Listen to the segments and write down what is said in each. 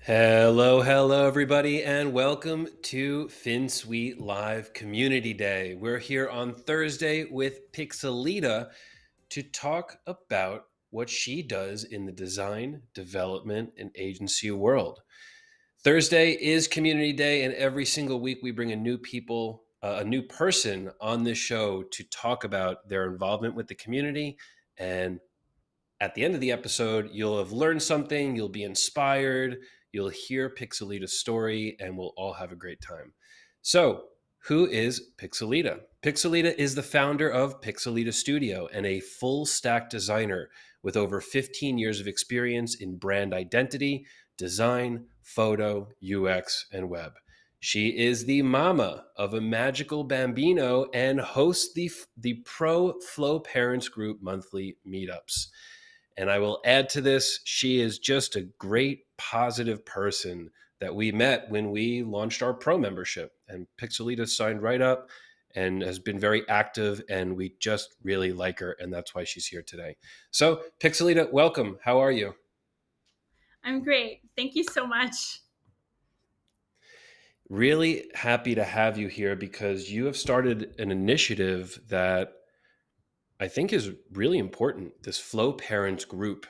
Hello, everybody, and welcome to Finsweet Live Community Day. We're here on Thursday with Pixelita to talk about what she does in the design, development, and agency world. Thursday is Community Day, and every single week we bring a new person on this show to talk about their involvement with the community. And at the end of the episode, you'll have learned something, you'll be inspired, you'll hear Pixelita's story, and we'll all have a great time. So, who is Pixelita? Pixelita is the founder of Pixelida Studio and a full stack designer with over 15 years of experience in brand identity, design, photo, UX, and web. She is the mama of a magical bambino and hosts the Pro Flow Parents Group monthly meetups. And I will add to this, she is just a great, positive person that we met when we launched our pro membership. And Pixelita signed right up and has been very active. And we just really like her. And that's why she's here today. So, Pixelita, welcome. How are you? I'm great. Thank you so much. Really happy to have you here because you have started an initiative that I think is really important, this Flow Parents group.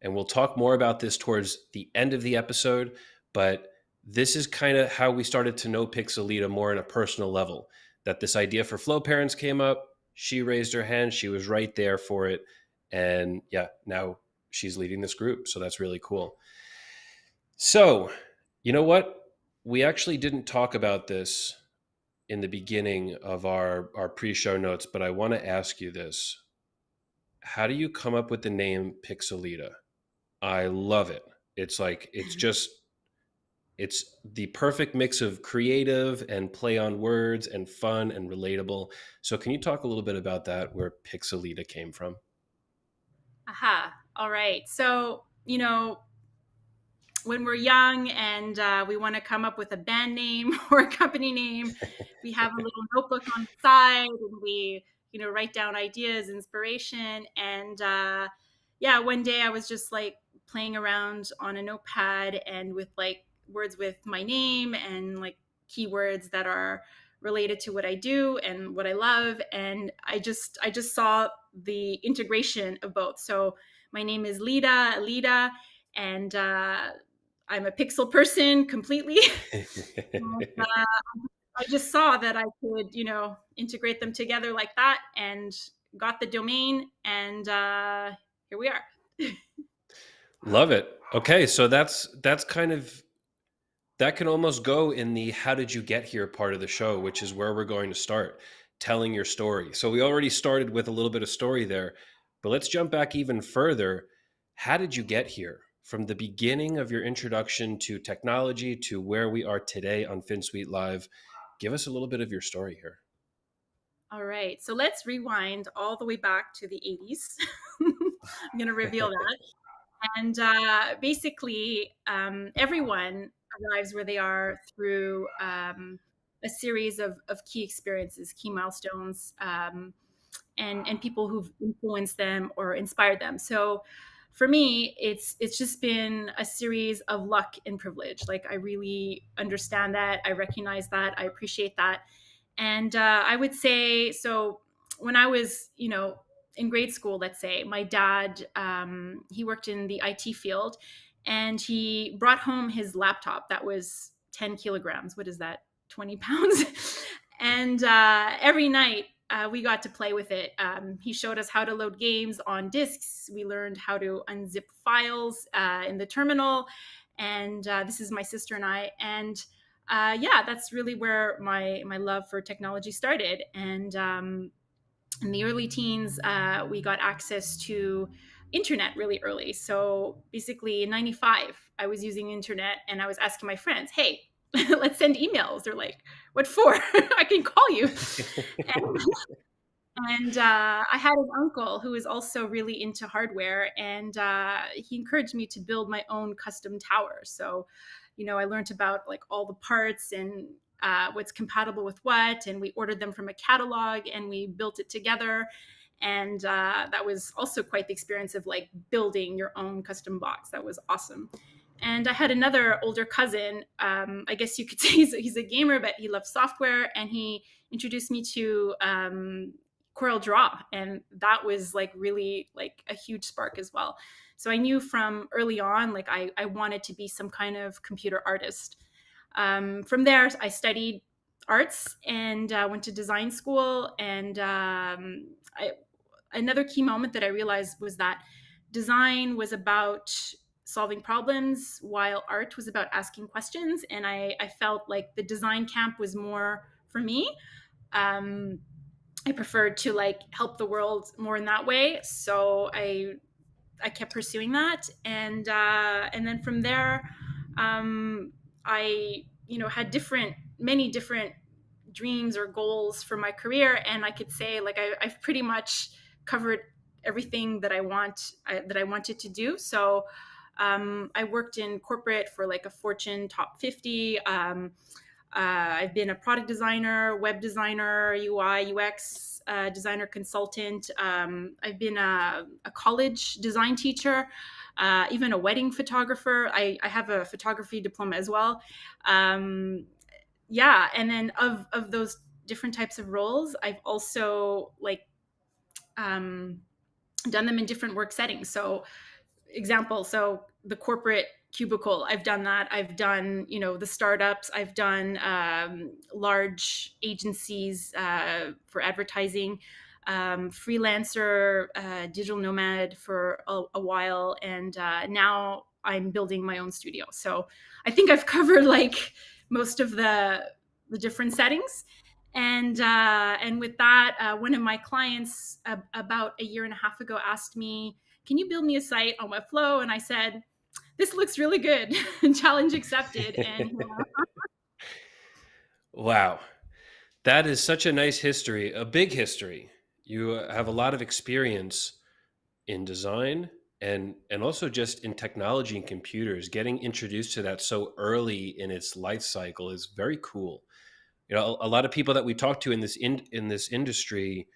And we'll talk more about this towards the end of the episode, but this is kind of how we started to know Pixelita more on a personal level. That this idea for Flow Parents came up, she raised her hand, she was right there for it. And yeah, now she's leading this group. So that's really cool. So, you know what? We actually didn't talk about this in the beginning of our pre-show notes, but I want to ask you this. How do you come up with the name Pixelita? I love it. It's the perfect mix of creative and play on words and fun and relatable. So can you talk a little bit about that, where Pixelita came from? Aha. All right. So, when we're young and we want to come up with a band name or a company name, we have a little notebook on the side and we, write down ideas, inspiration. And yeah, one day I was just like playing around on a notepad and with like words with my name and like keywords that are related to what I do and what I love. And I just saw the integration of both. So my name is Lida, and I'm a pixel person completely. And, I just saw that I could, integrate them together like that and got the domain. And here we are. Love it. Okay, so that's kind of that can almost go in the how did you get here part of the show, which is where we're going to start telling your story. So we already started with a little bit of story there, but let's jump back even further. How did you get here? From the beginning of your introduction to technology to where we are today on FinSuite Live, give us a little bit of your story here. All right. So let's rewind all the way back to the 80s. I'm going to reveal that. And basically, everyone arrives where they are through a series of key experiences, key milestones, and people who've influenced them or inspired them. So for me, it's just been a series of luck and privilege. Like I really understand that, I recognize that, I appreciate that, and I would say so. When I was, in grade school, let's say, my dad, he worked in the IT field, and he brought home his laptop that was 10 kilograms. What is that? 20 pounds. And every night we got to play with it. He showed us how to load games on disks. We learned how to unzip files in the terminal. And this is my sister and I. And yeah, that's really where my love for technology started. And in the early teens, we got access to internet really early. So basically in 95, I was using internet and I was asking my friends, hey, let's send emails. They're like, what for? I can call you. And, I had an uncle who was also really into hardware, and he encouraged me to build my own custom tower. So, I learned about like all the parts and what's compatible with what, and we ordered them from a catalog and we built it together. And that was also quite the experience of like building your own custom box. That was awesome. And I had another older cousin. I guess you could say he's a gamer, but he loves software. And he introduced me to Corel Draw, and that was like really like a huge spark as well. So I knew from early on, like I wanted to be some kind of computer artist. From there, I studied arts and went to design school. And another key moment that I realized was that design was about solving problems while art was about asking questions. And I felt like the design camp was more for me. Um, I preferred to like help the world more in that way. So I kept pursuing that, and then from there, I had many different dreams or goals for my career, and I could say like I've pretty much covered everything that I wanted to do. So I worked in corporate for like a Fortune top 50. I've been a product designer, web designer, UI, UX designer consultant. I've been a college design teacher, even a wedding photographer. I have a photography diploma as well. Yeah, and then of those different types of roles, I've also like um, done them in different work settings. So example, so the corporate cubicle, I've done that. I've done the startups. I've done large agencies for advertising, freelancer, digital nomad for a while, and now I'm building my own studio. So I think I've covered like most of the different settings. And with that, one of my clients about a year and a half ago asked me, can you build me a site on Webflow? And I said, this looks really good. Challenge accepted. And Wow. That is such a nice history, a big history. You have a lot of experience in design and also just in technology and computers. Getting introduced to that so early in its life cycle is very cool. A lot of people that we talk to in this industry,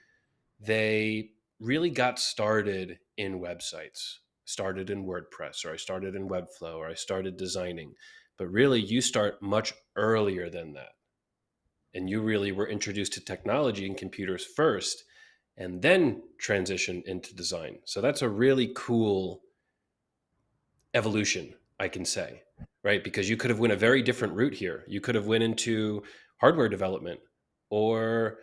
they really got started in websites, started in WordPress, or I started in Webflow, or I started designing. But really, you start much earlier than that. And you really were introduced to technology and computers first and then transitioned into design. So that's a really cool evolution, I can say, right? Because you could have went a very different route here. You could have went into hardware development or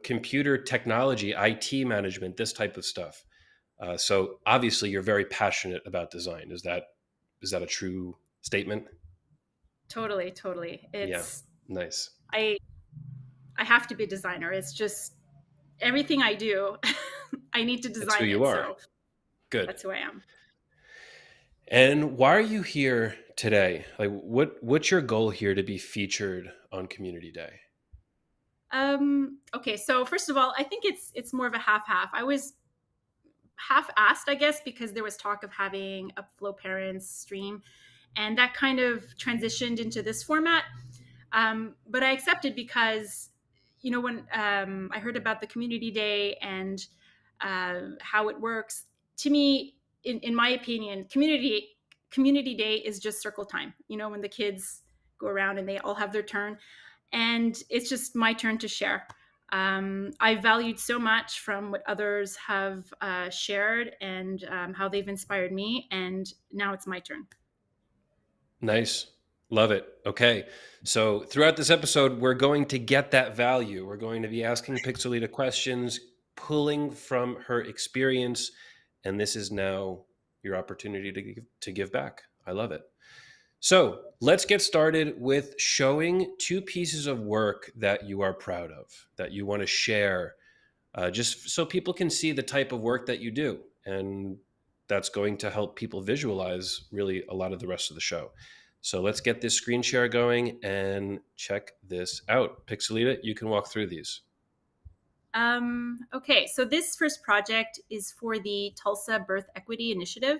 computer technology, IT management, this type of stuff. So obviously, you're very passionate about design. Is that a true statement? totally, totally. Yeah, It's nice. I I have to be a designer. It's just everything I do, I need to It's who design you it. are. So Good. that's who I am. And why are you here today? Like, what's your goal here to be featured on Community Day? Okay, so first of all, I think it's more of a half-half. I was half-assed, I guess, because there was talk of having a Flow Parents stream, and that kind of transitioned into this format. But I accepted because, when I heard about the community day and how it works, to me, in my opinion, community day is just circle time. When the kids go around and they all have their turn, and it's just my turn to share. I valued so much from what others have shared and how they've inspired me, and now it's my turn. Nice. Love it. Okay. So throughout this episode, we're going to get that value. We're going to be asking Pixelita questions, pulling from her experience, and this is now your opportunity to give back. I love it. So let's get started with showing two pieces of work that you are proud of, that you want to share, just so people can see the type of work that you do. And that's going to help people visualize really a lot of the rest of the show. So let's get this screen share going and check this out. Pixelita, you can walk through these. Okay, so this first project is for the Tulsa Birth Equity Initiative.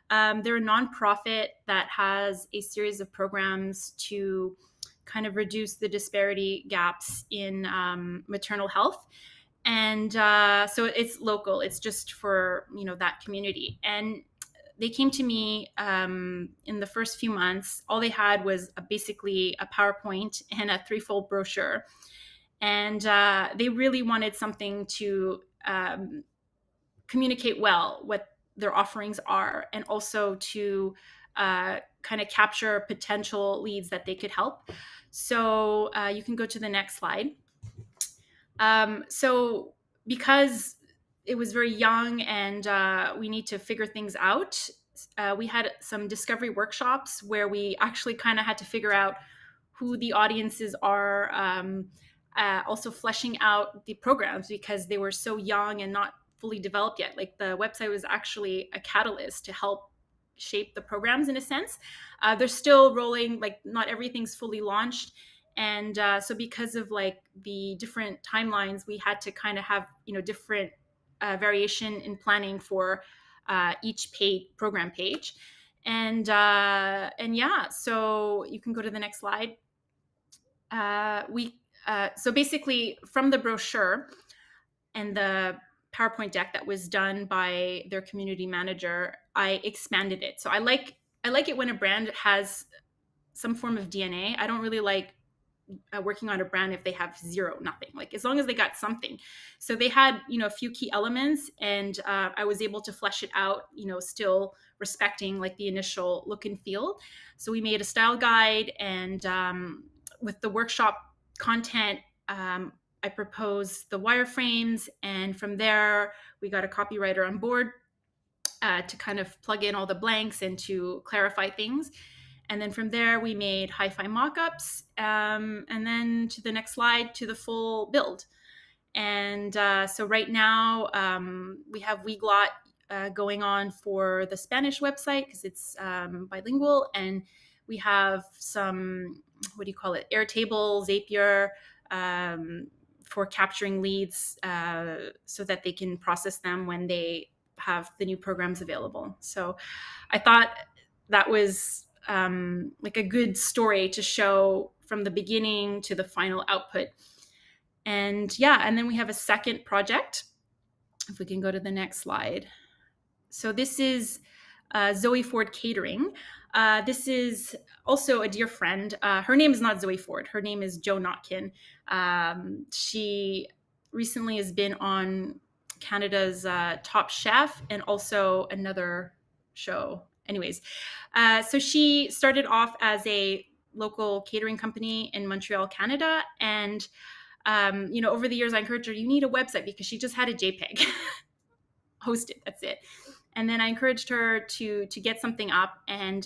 They're a nonprofit that has a series of programs to kind of reduce the disparity gaps in maternal health. And so it's local, it's just for that community. And they came to me in the first few months. All they had was basically a PowerPoint and a threefold brochure. And they really wanted something to communicate well what their offerings are, and also to kind of capture potential leads that they could help. So you can go to the next slide. So because it was very young and we need to figure things out, we had some discovery workshops where we actually kind of had to figure out who the audiences are, also fleshing out the programs because they were so young and not fully developed yet. Like the website was actually a catalyst to help shape the programs in a sense. They're still rolling, like not everything's fully launched. And so because of like the different timelines, we had to kind of have, different variation in planning for each program page. And yeah, so you can go to the next slide. So basically from the brochure and the PowerPoint deck that was done by their community manager, I expanded it. So I like it when a brand has some form of DNA. I don't really like working on a brand if they have zero, nothing. Like as long as they got something. So they had, a few key elements, and I was able to flesh it out, still respecting like the initial look and feel. So we made a style guide, and with the workshop content, I proposed the wireframes, and from there we got a copywriter on board to kind of plug in all the blanks and to clarify things. And then from there, we made hi-fi mockups, and then to the next slide, to the full build. And so right now, we have Weglot going on for the Spanish website because it's bilingual. And we have some, Airtable, Zapier, for capturing leads so that they can process them when they have the new programs available. So I thought that was like a good story to show from the beginning to the final output. And yeah, and then we have a second project. If we can go to the next slide. So this is Zoe Ford Catering. This is also a dear friend. Her name is not Zoe Ford. Her name is Jo Notkin. She recently has been on Canada's Top Chef and also another show. Anyways, so she started off as a local catering company in Montreal, Canada. And, over the years, I encouraged her, you need a website, because she just had a JPEG. Host it, that's it. And then I encouraged her to get something up. And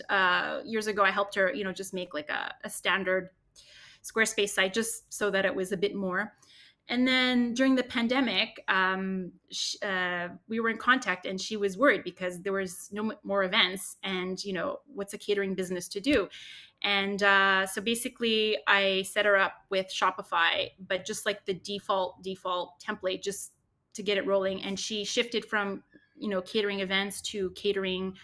years ago, I helped her, just make like a standard Squarespace site, just so that it was a bit more. And then during the pandemic, we were in contact, and she was worried because there was no more events, and what's a catering business to do? And so basically, I set her up with Shopify, but just like the default template, just to get it rolling. And she shifted from catering events to catering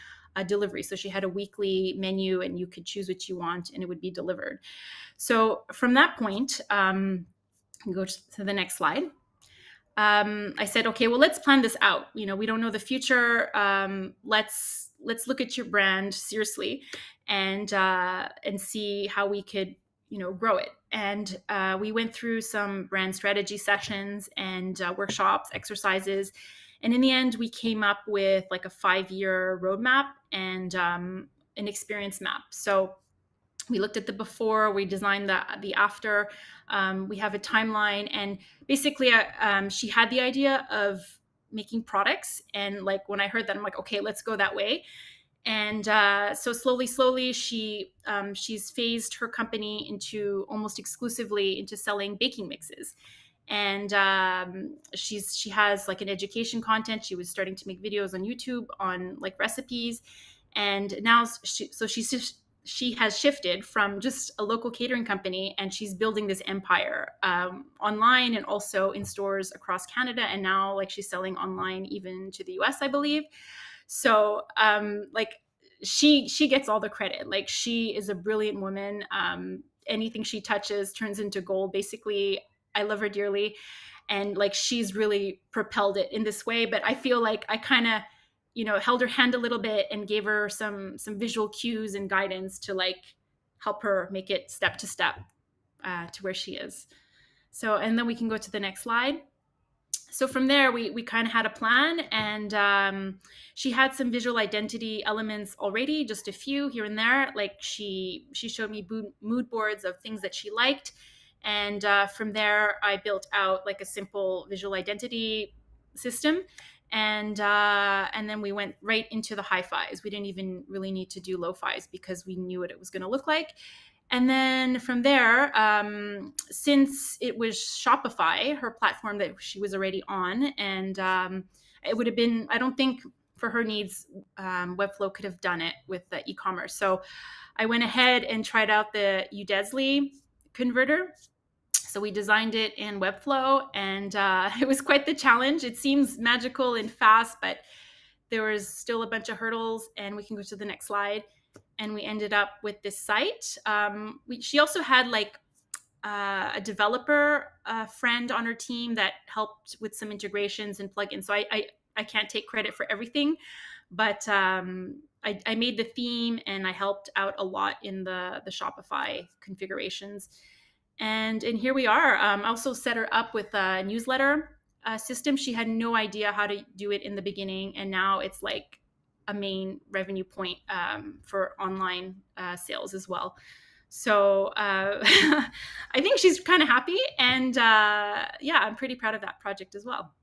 delivery. So she had a weekly menu, and you could choose what you want, and it would be delivered. So from that point, go to the next slide. I said, okay, well, let's plan this out. We don't know the future. Let's look at your brand seriously, and see how we could grow it. And we went through some brand strategy sessions and workshops, exercises. And in the end, we came up with like a 5-year roadmap and an experience map. So we looked at the before, we designed the after. We have a timeline, and basically she had the idea of making products. And like when I heard that, I'm like, okay, let's go that way. And so slowly, she's phased her company into almost exclusively into selling baking mixes. And she has like an education content. She was starting to make videos on YouTube on like recipes, and now she has shifted from just a local catering company, and she's building this empire online and also in stores across Canada. And now like she's selling online even to the US, I believe. So like she gets all the credit. Like she is a brilliant woman. Anything she touches turns into gold. Basically, I love her dearly. And like she's really propelled it in this way. But I feel like I kind of held her hand a little bit and gave her some visual cues and guidance to like help her make it step to step to where she is. So, and then we can go to the next slide. So from there, we kind of had a plan, and she had some visual identity elements already, just a few here and there. Like she showed me mood boards of things that she liked, and from there, I built out like a simple visual identity system, and then we went right into the hi-fis. We didn't even really need to do lo-fis because we knew what it was going to look like. And then from there, since it was Shopify, her platform that she was already on, and it would have been, I don't think for her needs, Webflow could have done it with the e-commerce. So I went ahead and tried out the Udesly converter. So we designed it in Webflow, and it was quite the challenge. It seems magical and fast, but there was still a bunch of hurdles, and we can go to the next slide. And we ended up with this site. She also had like a developer friend on her team that helped with some integrations and plugins. So I can't take credit for everything, but I made the theme and I helped out a lot in the Shopify configurations. And here we are. I also set her up with a newsletter system. She had no idea how to do it in the beginning, and now it's like a main revenue point for online sales as well. So I think she's kind of happy, and yeah, I'm pretty proud of that project as well.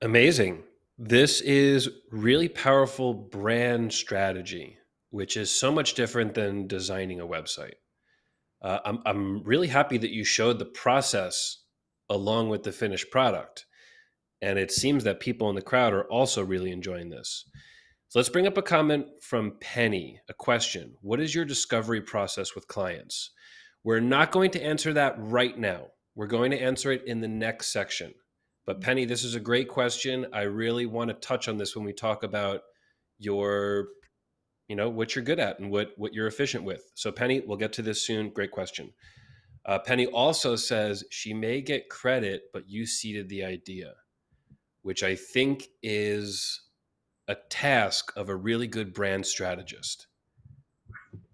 Amazing. This is really powerful brand strategy, which is so much different than designing a website. I'm really happy that you showed the process along with the finished product. And it seems that people in the crowd are also really enjoying this. So let's bring up a comment from Penny, a question. What is your discovery process with clients? We're not going to answer that right now. We're going to answer it in the next section. But Penny, this is a great question. I really want to touch on this when we talk about your, what you're good at and what you're efficient with. So Penny, we'll get to this soon. Great question. Penny also says she may get credit, but you seeded the idea, which I think is a task of a really good brand strategist,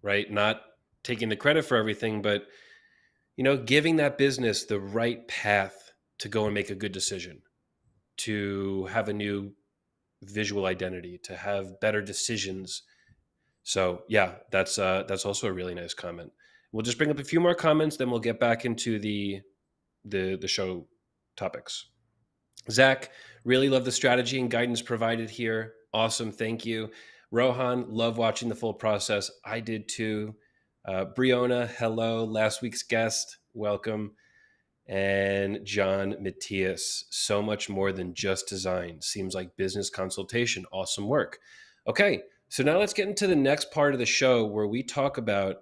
right? Not taking the credit for everything, but giving that business the right path to go and make a good decision, to have a new visual identity, to have better decisions. So yeah, that's also a really nice comment. We'll just bring up a few more comments, then we'll get back into the show topics. Zach, really love the strategy and guidance provided here. Awesome. Thank you. Rohan, love watching the full process. I did too. Briona, hello. Last week's guest, welcome. And John Matthias, so much more than just design. Seems like business consultation. Awesome work. Okay, so now let's get into the next part of the show where we talk about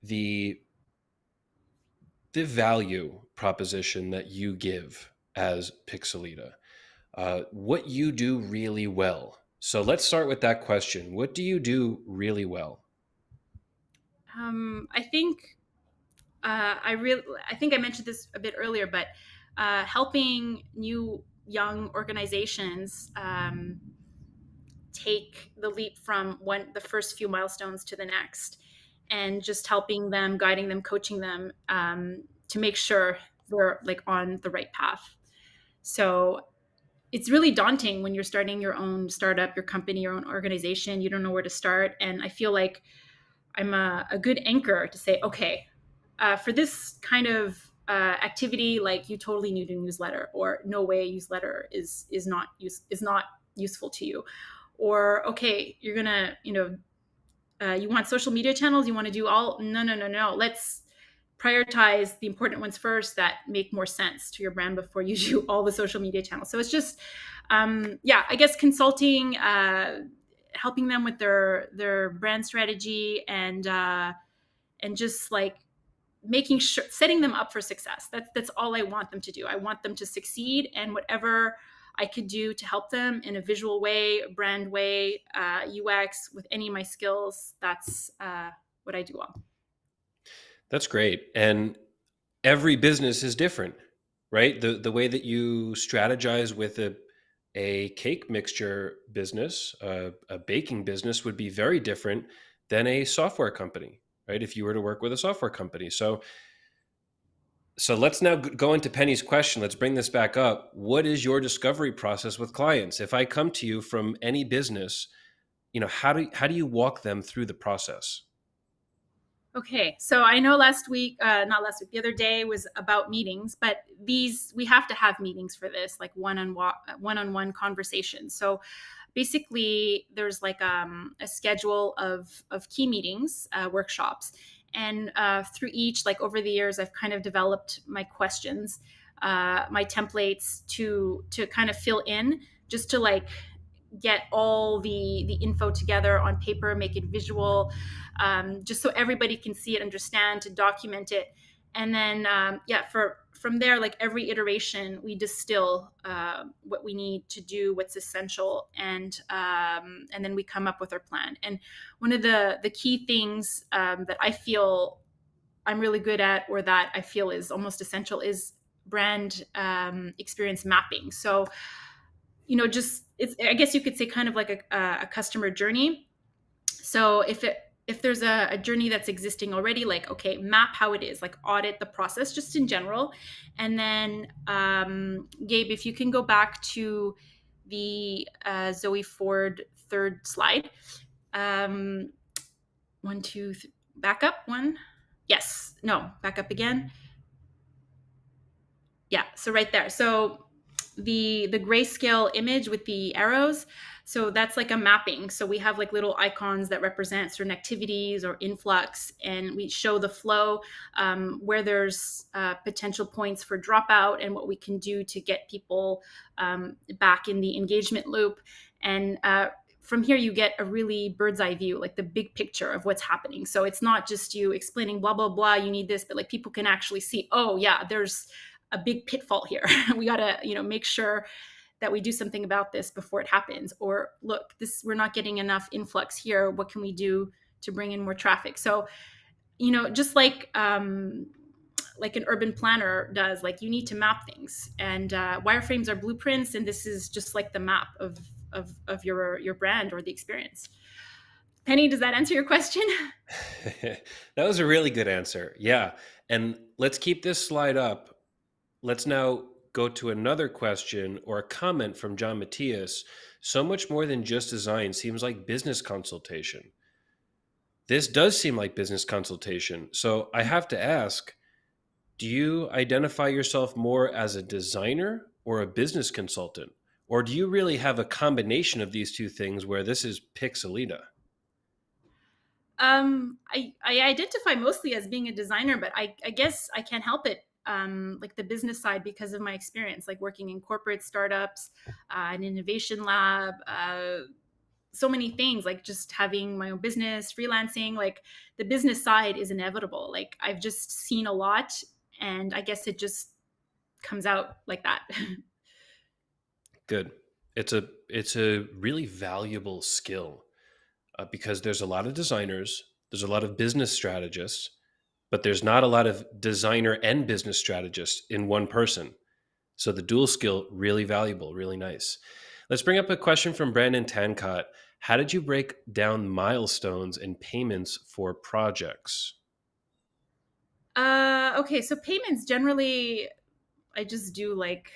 the value proposition that you give as Pixelita. What you do really well. So let's start with that question. What do you do really well? I think I think I mentioned this a bit earlier, but helping new young organizations take the leap from the first few milestones to the next, and just helping them, guiding them, coaching them to make sure they're like on the right path. So it's really daunting when you're starting your own startup, your company, your own organization. You don't know where to start, and I feel like I'm a good anchor to say, okay, for this kind of activity, like you totally need a newsletter, or no way a newsletter is not useful to you, or okay, you're gonna you want social media channels, you want to do all, no, let's prioritize the important ones first that make more sense to your brand before you do all the social media channels. So it's just yeah, I guess consulting, helping them with their brand strategy, and just like making sure, setting them up for success. That's all I want them to do. I want them to succeed, and whatever I could do to help them in a visual way, brand way, UX, with any of my skills, that's what I do well. That's great. And every business is different, right? The way that you strategize with a cake mixture business, a baking business would be very different than a software company, right? If you were to work with a software company. So let's now go into Penny's question. Let's bring this back up. What is your discovery process with clients? If I come to you from any business, how do you walk them through the process? Okay, so I know last week, not last week, the other day was about meetings, but we have to have meetings for this, like one-on-one conversations. So basically, there's like a schedule of key meetings, workshops, and through each, like over the years, I've kind of developed my questions, my templates to kind of fill in, just to like get all the info together on paper, make it visual, just so everybody can see it, understand, to document it. And then from there, like every iteration, we distill what we need to do, what's essential, and then we come up with our plan. And one of the key things that I feel I'm really good at, or that I feel is almost essential, is brand experience mapping. So just, it's, I guess you could say, kind of like a customer journey. So if there's a journey that's existing already, like, okay, map how it is, like audit the process just in general. And then Gabe, if you can go back to the Zoe Ford third slide. One, two, back up one. Yes, no, back up again. Yeah, so right there. So the grayscale image with the arrows, so that's like a mapping. So we have like little icons that represent certain activities or influx, and we show the flow, where there's potential points for dropout, and what we can do to get people back in the engagement loop. And from here, you get a really bird's eye view, like the big picture of what's happening. So it's not just you explaining blah blah blah, you need this, but like people can actually see, oh yeah, there's a big pitfall here. We got to, make sure that we do something about this before it happens. Or look, we're not getting enough influx here. What can we do to bring in more traffic? So, just like an urban planner does, like you need to map things, and wireframes are blueprints. And this is just like the map of your brand or the experience. Penny, does that answer your question? That was a really good answer. Yeah. And let's keep this slide up. Let's now go to another question or a comment from John Matthias. So much more than just design seems like business consultation. This does seem like business consultation. So I have to ask, do you identify yourself more as a designer or a business consultant? Or do you really have a combination of these two things where this is Pixelita? I identify mostly as being a designer, but I guess I can't help it. Like the business side, because of my experience, like working in corporate startups, an innovation lab, so many things, like just having my own business, freelancing, like the business side is inevitable. Like I've just seen a lot, and I guess it just comes out like that. Good. It's a really valuable skill because there's a lot of designers, there's a lot of business strategists, but there's not a lot of designer and business strategists in one person. So the dual skill, really valuable, really nice. Let's bring up a question from Brandon Tancott. How did you break down milestones and payments for projects? Okay, so payments generally, I just do like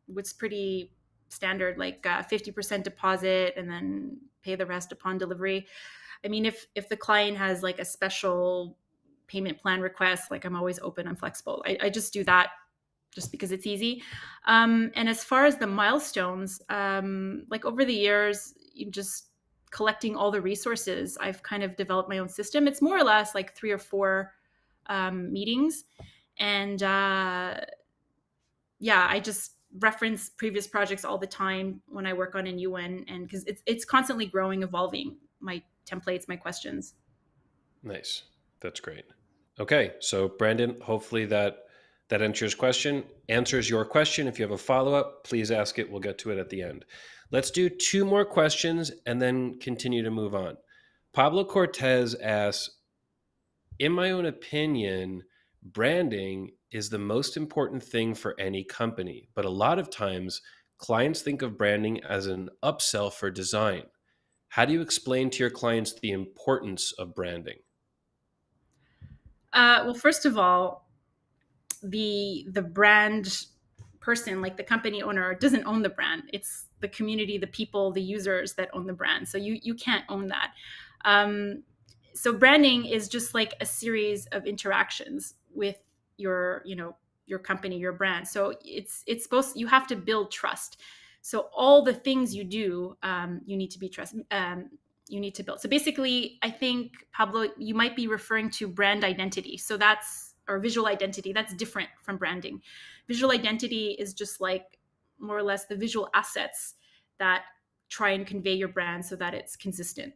what's pretty standard, like 50% deposit, and then pay the rest upon delivery. I mean, if the client has like a special payment plan request, like I'm always open, I'm flexible. I just do that just because it's easy. And as far as the milestones, like over the years, you just collecting all the resources, I've kind of developed my own system. It's more or less like 3 or 4 meetings. And I just reference previous projects all the time when I work on a new one, and because it's constantly growing, evolving, my templates, my questions. Nice. That's great. Okay, so Brandon, hopefully that answers your question. If you have a follow-up, please ask it. We'll get to it at the end. Let's do 2 more questions and then continue to move on. Pablo Cortez asks, in my own opinion, branding is the most important thing for any company, but a lot of times clients think of branding as an upsell for design. How do you explain to your clients the importance of branding? Well, first of all, the brand person, like the company owner, doesn't own the brand. It's the community, the people, the users that own the brand. So you can't own that. Um, so branding is just like a series of interactions with your your company, your brand. So it's supposed, you have to build trust. So all the things you do, you need to be trust. You need to build. So basically, I think, Pablo, you might be referring to brand identity. So that's, or visual identity. That's different from branding. Visual identity is just like more or less the visual assets that try and convey your brand so that it's consistent.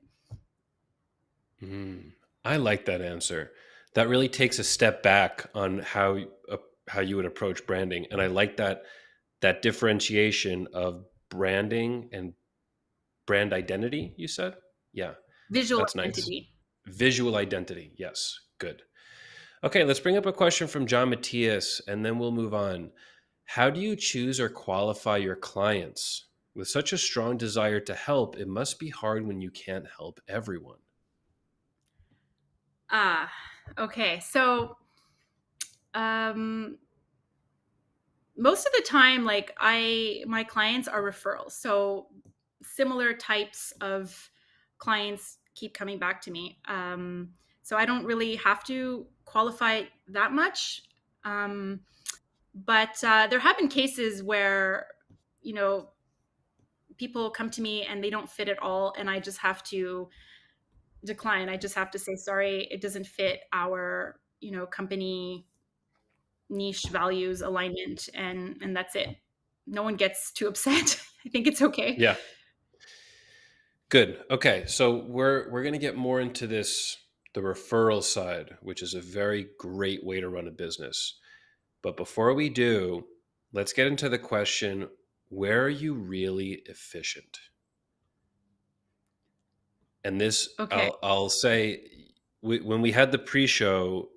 Mm, I like that answer. That really takes a step back on how you would approach branding, and I like that differentiation of branding and brand identity. You said, yeah, Visual that's nice. identity. Visual identity, yes, good. Okay, let's bring up a question from John Matthias, and then we'll move on. How do you choose or qualify your clients? With such a strong desire to help, it must be hard when you can't help everyone. Ah, okay. So um, most of the time, like my clients are referrals. So similar types of clients keep coming back to me. So I don't really have to qualify that much. Um, but there have been cases where, you know, people come to me and they don't fit at all, and I just have to decline. I just have to say, sorry, it doesn't fit our, company niche values alignment, and that's it. No one gets too upset. I think it's okay. Yeah, good. Okay, so we're going to get more into this, the referral side, which is a very great way to run a business. But before we do, let's get into the question, where are you really efficient? And this, Okay. I'll say, when we had the pre-show,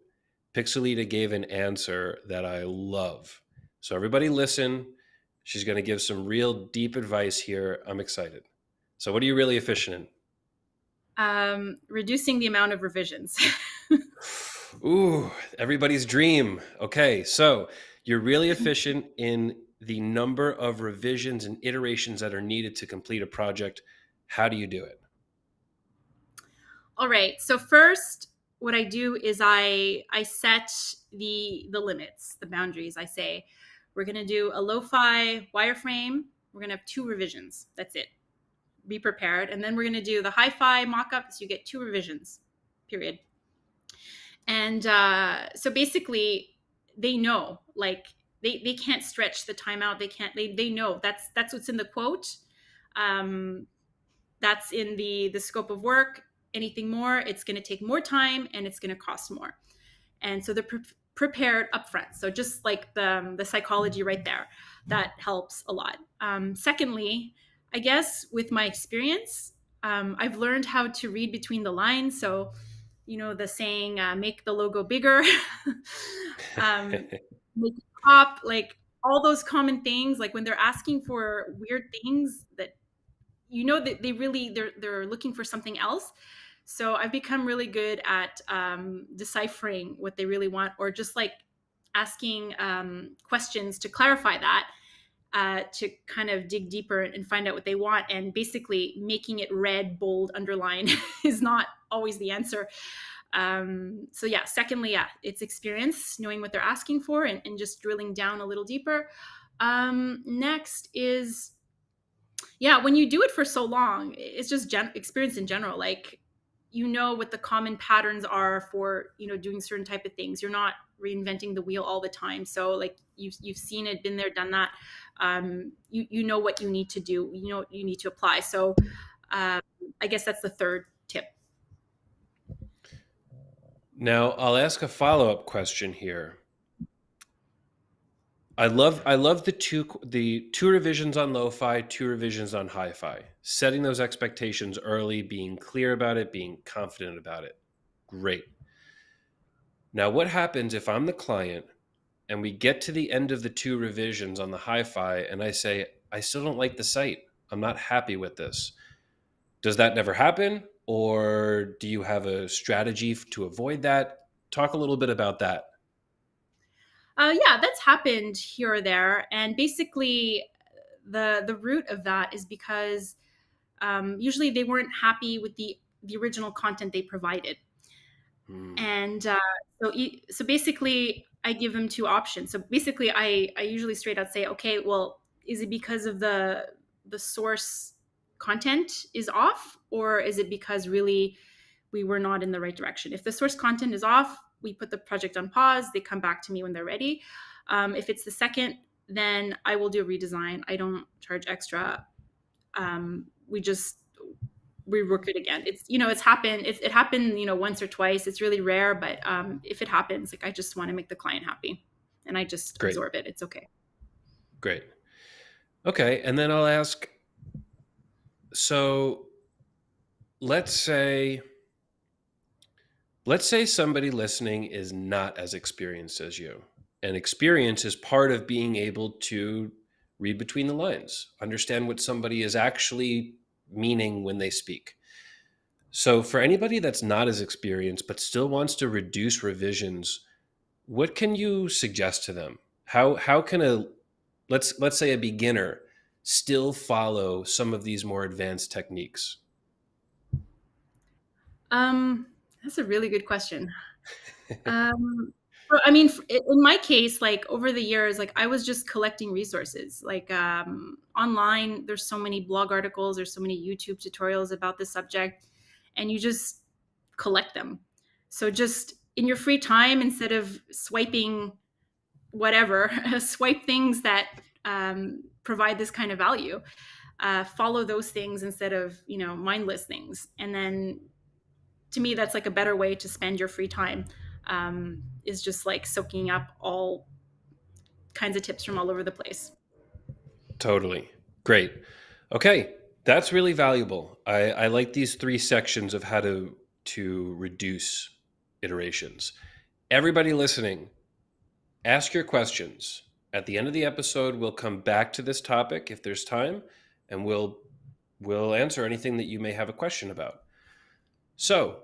Pixelita gave an answer that I love. So everybody listen. She's going to give some real deep advice here. I'm excited. So what are you really efficient Reducing the amount of revisions. in? Ooh, everybody's dream. Okay, so you're really efficient in the number of revisions and iterations that are needed to complete a project. How do you do it? All right. So first, what I do is I set the limits, the boundaries. I say we're going to do a lo-fi wireframe. We're going to have 2 revisions. That's it. Be prepared. And then we're going to do the hi-fi mock-up. So you get 2 revisions. Period. And so basically, they know, like, they can't stretch the timeout. They can't. They know that's what's in the quote. Um, that's in the scope of work. Anything more, it's going to take more time and it's going to cost more. And so they're prepared upfront. So just like the psychology right there, that helps a lot. Secondly, I guess with my experience, I've learned how to read between the lines. So, the saying, make the logo bigger, um, make it pop, like all those common things, like when they're asking for weird things that, that they're looking for something else. So I've become really good at deciphering what they really want, or just like asking questions to clarify that, to kind of dig deeper and find out what they want. And basically, making it red, bold, underline is not always the answer. So yeah, secondly, yeah, it's experience, knowing what they're asking for, and just drilling down a little deeper. Next is, yeah, when you do it for so long, it's just experience in general. Like, what the common patterns are for, doing certain type of things. You're not reinventing the wheel all the time. So like, you've seen it, been there, done that. You know what you need to do, what you need to apply. So I guess that's the third tip. Now, I'll ask a follow-up question here. I love the two revisions on lo-fi, 2 revisions on hi-fi. Setting those expectations early, being clear about it, being confident about it. Great. Now, what happens if I'm the client and we get to the end of the 2 revisions on the hi-fi and I say, I still don't like the site. I'm not happy with this. Does that never happen? Or do you have a strategy to avoid that? Talk a little bit about that. Yeah, that's happened here or there, and basically, the root of that is because usually they weren't happy with the original content they provided, Hmm. and so basically, I give them two options. So basically, I usually straight out say, okay, well, is it because of the source content is off, or is it because really we were not in the right direction? If the source content is off, we put the project on pause. They come back to me when they're ready. If it's the second, then I will do a redesign. I don't charge extra. We just rework it again. It's happened. If it happened, once or twice, it's really rare. But if it happens, like I just want to make the client happy, and I just Great. absorb it. It's okay. Great. Okay. And then I'll ask, so let's say let's say somebody listening is not as experienced as you. And experience is part of being able to read between the lines, understand what somebody is actually meaning when they speak. So for anybody that's not as experienced but still wants to reduce revisions, what can you suggest to them? How can a let's say a beginner still follow some of these more advanced techniques? Um, that's a really good question. I mean, in my case, like over the years, like I was just collecting resources. Like online, there's so many blog articles, there's so many YouTube tutorials about this subject, and you just collect them. So just in your free time, instead of swiping whatever, swipe things that provide this kind of value. Follow those things instead of mindless things, and then to me that's like a better way to spend your free time, is just like soaking up all kinds of tips from all over the place. Totally. Great. Okay. That's really valuable. I like these three sections of how to reduce iterations. Everybody listening, ask your questions. At the end of the episode, we'll come back to this topic if there's time, and we'll answer anything that you may have a question about. So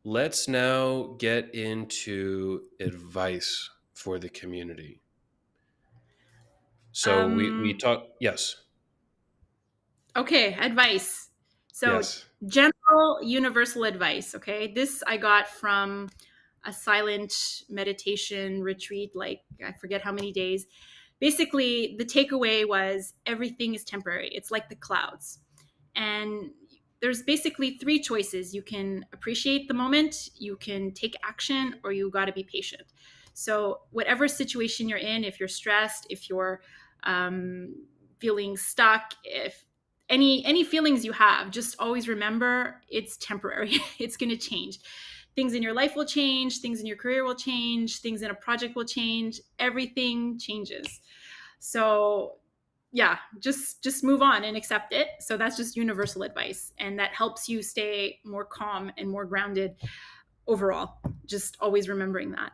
let's now get into advice for the community. So we um, talk. Yes. okay, advice. So Yes. general universal advice. Okay, this I got from a silent meditation retreat, like I forget how many days. Basically the takeaway was everything is temporary. It's like the clouds, and there's basically three choices. You can appreciate the moment, you can take action, or you got to be patient. So whatever situation you're in, if you're stressed, if you're um, feeling stuck, if any feelings you have, just always remember it's temporary. It's going to change. Things in your life will change, things in your career will change, things in a project will change, everything changes. So yeah, just move on and accept it. So that's just universal advice, and that helps you stay more calm and more grounded overall, just always remembering that.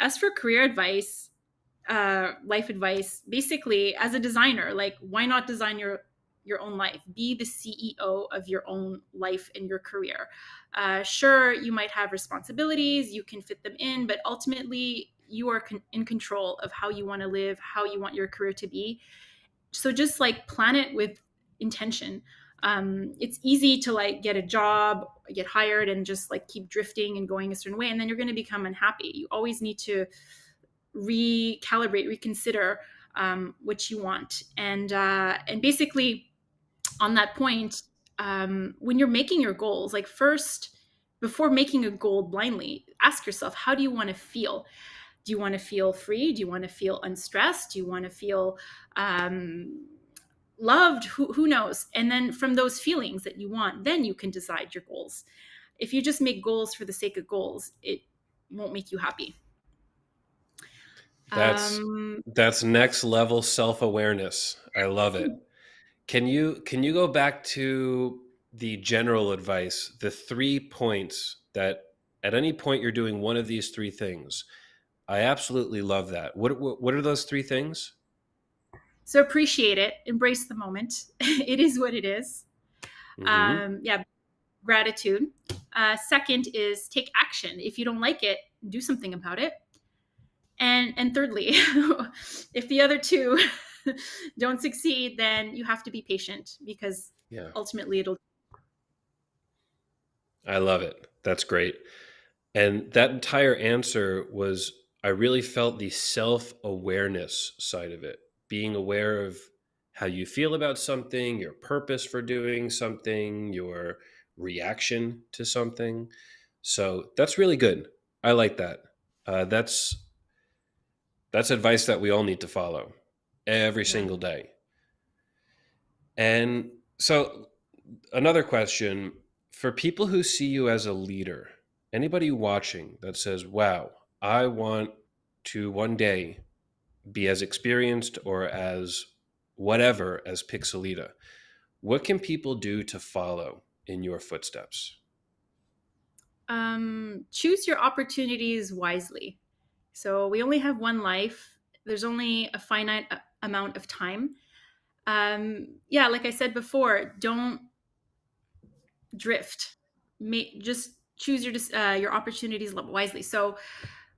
As for career advice, life advice, basically as a designer, like why not design your own life? Be the CEO of your own life and your career. Sure, you might have responsibilities, you can fit them in, but ultimately you are in control of how you want to live, how you want your career to be. So just like plan it with intention. It's easy to like get a job, get hired, and just like keep drifting and going a certain way, and then you're going to become unhappy. You always need to recalibrate, reconsider what you want, and basically on that point, when you're making your goals, like first, before making a goal blindly, ask yourself, how do you want to feel? Do you want to feel free? Do you want to feel unstressed? Do you want to feel loved? Who knows? And then from those feelings that you want, then you can decide your goals. If you just make goals for the sake of goals, it won't make you happy. That's Um, that's next level self-awareness. I love it. Can you go back to the general advice, the 3 points that at any point you're doing one of these three things? I absolutely love that. What are those three things? So appreciate it, embrace the moment. It is what it is. Hmm. Yeah, gratitude. Second is take action. If you don't like it, do something about it. And thirdly, if the other two don't succeed, then you have to be patient because Yeah, ultimately it'll. I love it. That's great. And that entire answer was, I really felt the self awareness side of it, being aware of how you feel about something, your purpose for doing something, your reaction to something. So that's really good. I like that. That's advice that we all need to follow every Yeah. single day. And so, another question for people who see you as a leader, anybody watching that says, wow, I want to one day be as experienced or as whatever as Pixelita, what can people do to follow in your footsteps? Choose your opportunities wisely. So we only have one life. There's only a finite amount of time. Yeah, like I said before, don't drift. Just choose your opportunities wisely. So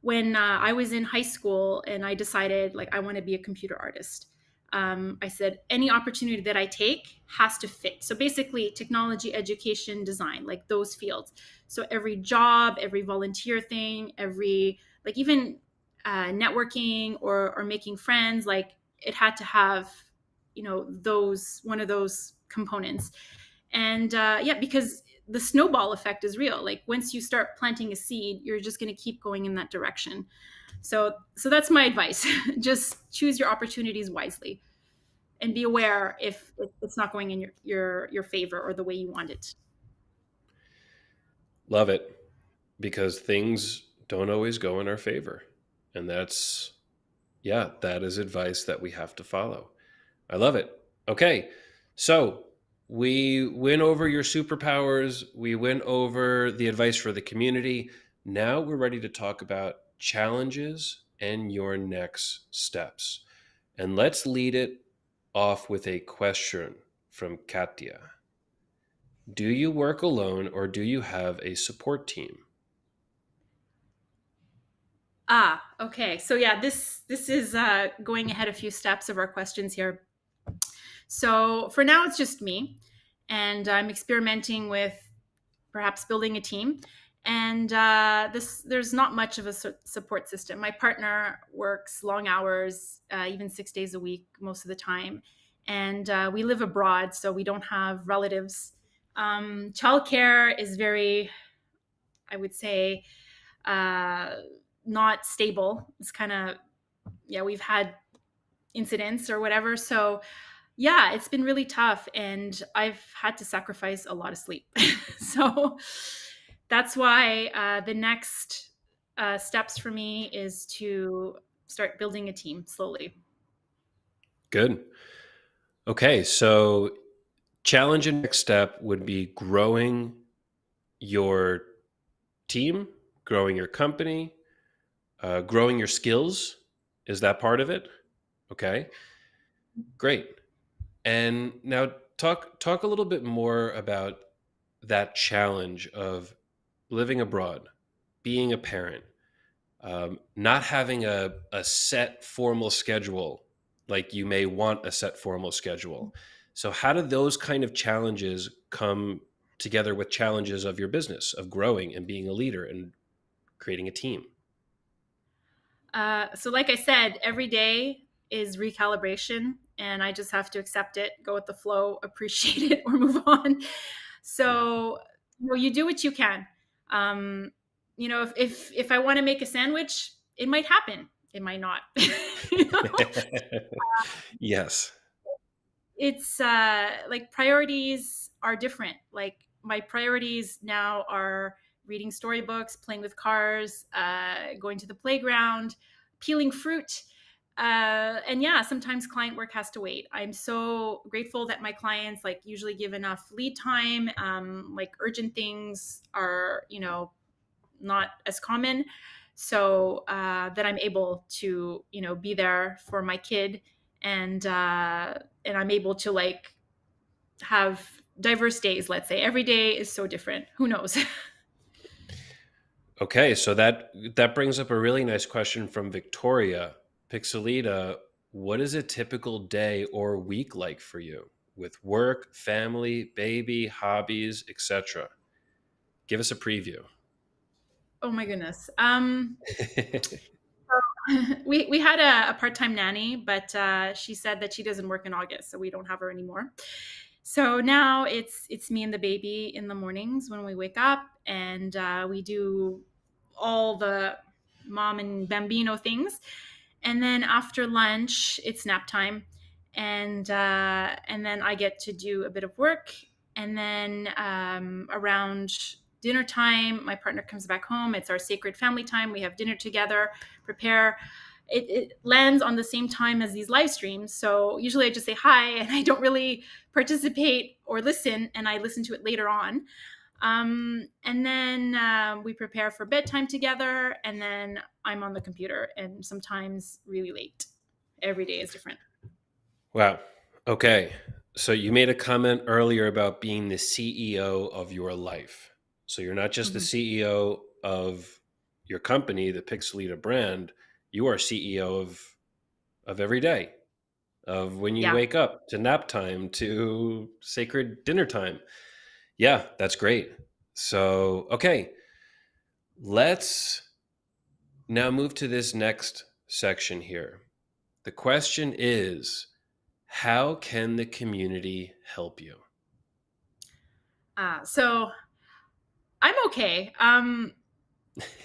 when I was in high school and I decided like I want to be a computer artist, I said any opportunity that I take has to fit. So basically, technology, education, design, like those fields. So every job, every volunteer thing, every like even networking or making friends, like it had to have those one of those components. And yeah, because the snowball effect is real. Like once you start planting a seed, you're just going to keep going in that direction. So that's my advice. Just choose your opportunities wisely and be aware if it's not going in your favor or the way you want it. Love it, because things don't always go in our favor. And that's, yeah, that is advice that we have to follow. I love it. Okay. So we went over your superpowers, we went over the advice for the community. Now we're ready to talk about challenges and your next steps. And let's lead it off with a question from Katya. Do you work alone or do you have a support team? Okay. So yeah, this is going ahead a few steps of our questions here. So for now, it's just me, and I'm experimenting with perhaps building a team. And there's not much of a support system. My partner works long hours, even 6 days a week, most of the time, and we live abroad, so we don't have relatives. Childcare is very, I would say, uh, not stable. It's kind of, yeah, we've had incidents or whatever. So yeah, it's been really tough and I've had to sacrifice a lot of sleep. So that's why the next steps for me is to start building a team slowly. Good. Okay. So, challenge and next step would be growing your team, growing your company, growing your skills. Is that part of it? Okay, great. And now talk a little bit more about that challenge of living abroad, being a parent, not having a set formal schedule like you may want a set formal schedule. So how do those kind of challenges come together with challenges of your business, of growing and being a leader and creating a team? So, like I said, every day is recalibration, and I just have to accept it, go with the flow, appreciate it, or move on. Yeah. So, you do what you can. Um, if I want to make a sandwich, it might happen. It might not. You know? Yes. It's like priorities are different. Like my priorities now are reading storybooks, playing with cars, going to the playground, peeling fruit. And yeah, sometimes client work has to wait. I'm so grateful that my clients like usually give enough lead time. Like urgent things are, not as common. So that I'm able to, be there for my kid and I'm able to like have diverse days. Let's say every day is so different. Who knows? Okay, so that brings up a really nice question from Victoria. Pixelita, what is a typical day or week like for you with work, family, baby, hobbies, etc.? Give us a preview. Oh my goodness. We had a part-time nanny, but she said that she doesn't work in August, so we don't have her anymore. So now it's me and the baby in the mornings when we wake up, and we do all the mom and bambino things, and then after lunch it's nap time, and then I get to do a bit of work, and then around dinner time my partner comes back home. It's our sacred family time. We have dinner together, prepare. It lands on the same time as these live streams, so usually I just say hi and I don't really participate or listen, and I listen to it later on. And then we prepare for bedtime together, and then I'm on the computer, and sometimes really late. Every day is different. Wow. Okay. So you made a comment earlier about being the CEO of your life. So you're not just the Mhm. CEO of your company, the Pixelita brand, you are CEO of every day, of when you Yeah. wake up to nap time to sacred dinner time. Yeah, that's great. So, okay, let's now move to this next section here. The question is, how can the community help you? So I'm okay. I'm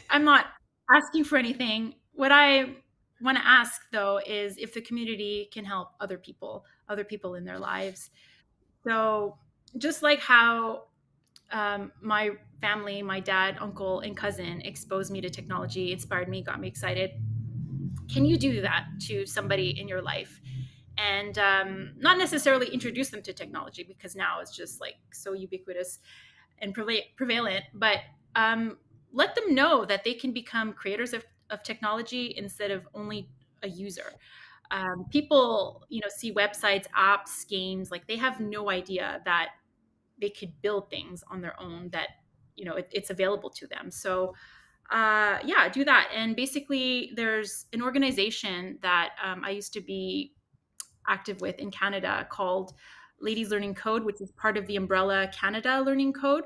not asking for anything. What I want to ask though is if the community can help other people in their lives. So just like how my family, my dad, uncle, and cousin exposed me to technology, inspired me, got me excited. Can you do that to somebody in your life? And not necessarily introduce them to technology because now it's just like so ubiquitous and prevalent, but um, let them know that they can become creators of technology instead of only a user. People, see websites, apps, games, like they have no idea that they could build things on their own, that it's available to them. So yeah, do that. And basically there's an organization that I used to be active with in Canada called Ladies Learning Code, which is part of the umbrella Canada Learning Code.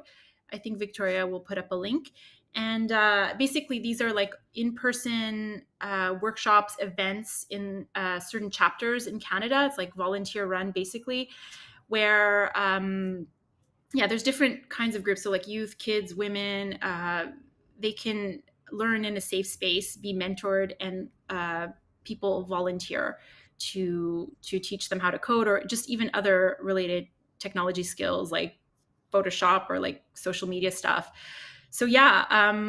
I think Victoria will put up a link. And basically, these are like in person workshops, events in certain chapters in Canada. It's like volunteer run, basically, where yeah, there's different kinds of groups. So like youth, kids, women, they can learn in a safe space, be mentored, and people volunteer to teach them how to code or just even other related technology skills like Photoshop or like social media stuff. So yeah,